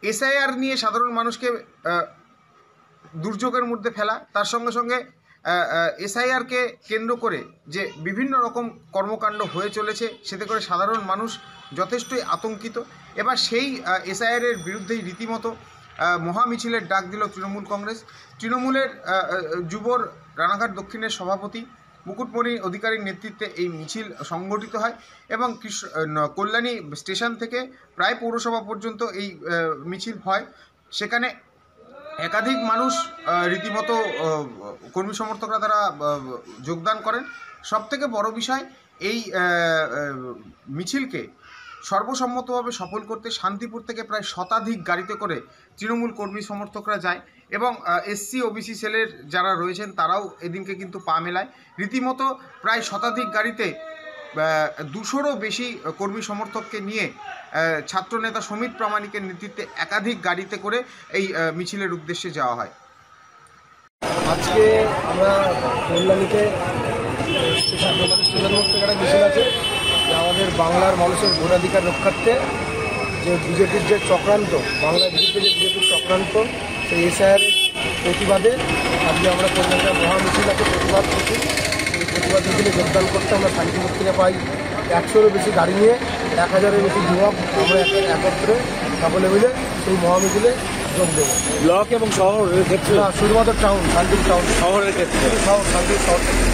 SIR নিয়ে সাধারণ মানুষকে দুর্যোগের মধ্যে ফেলা, তার সঙ্গে সঙ্গে এসআইআরকে কেন্দ্র করে যে বিভিন্ন রকম কর্মকাণ্ড হয়ে চলেছে, সেতে করে সাধারণ মানুষ যথেষ্টই আতঙ্কিত। এবার সেই এসআইআরের বিরুদ্ধেই রীতিমতো মহামিছিলের ডাক দিল তৃণমূল কংগ্রেস। তৃণমূলের যুবর রানাঘাট দক্ষিণের সভাপতি মুকুটমণি অধিকারীর নেতৃত্বে এই মিছিল সংগঠিত হয় এবং কল্যাণী স্টেশন থেকে প্রায় পৌরসভা পর্যন্ত এই মিছিল হয়। সেখানে একাধিক মানুষ রীতিমতো কর্মী সমর্থকরা তারা যোগদান করেন। সবথেকে বড় বিষয়, এই মিছিলকে সর্বসম্মতভাবে সফল করতে শান্তিপুর থেকে প্রায় শতাধিক গাড়িতে করে তৃণমূল কর্মী সমর্থকরা যায় এবং এসসি ওবিসি সেলের যারা রয়েছেন তারাও এদিনকে কিন্তু পা মেলায়। রীতিমতো প্রায় শতাধিক গাড়িতে 200রও বেশি কর্মী সমর্থককে নিয়ে ছাত্রনেতা সমিত প্রামাণিকের নেতৃত্বে একাধিক গাড়িতে করে এই মিছিলের উদ্দেশ্যে যাওয়া হয়। আজকে আমরা কল্যাণীতে স্টেশন থেকে একটা মিছিল আছে যে আমাদের বাংলার মানুষের ভোটাধিকার রক্ষার্থে যে বিজেপির যে চক্রান্ত, বাংলার বিরুদ্ধে যে বিজেপির চক্রান্ত, সেই এসআইআর প্রতিবাদে আজকে আমরা কল্যাণীতে মহামিছিল আছে প্রতিবাদ করছি। এই প্রতিবাদ মিছিলে যোগদান করতে আমরা শান্তিপুর থেকে পাই 100-এরও বেশি গাড়ি নিয়ে 1000-এর বেশি যুবক আমরা একত্রে সকলে মিলে সেই মহামিছিলে যোগ দেবো। ব্লক এবং শহরের ক্ষেত্রে না, শুধুমাত্র টাউন, শান্তিপুর টাউন, শহরের ক্ষেত্রে শান্তিপুর শহর।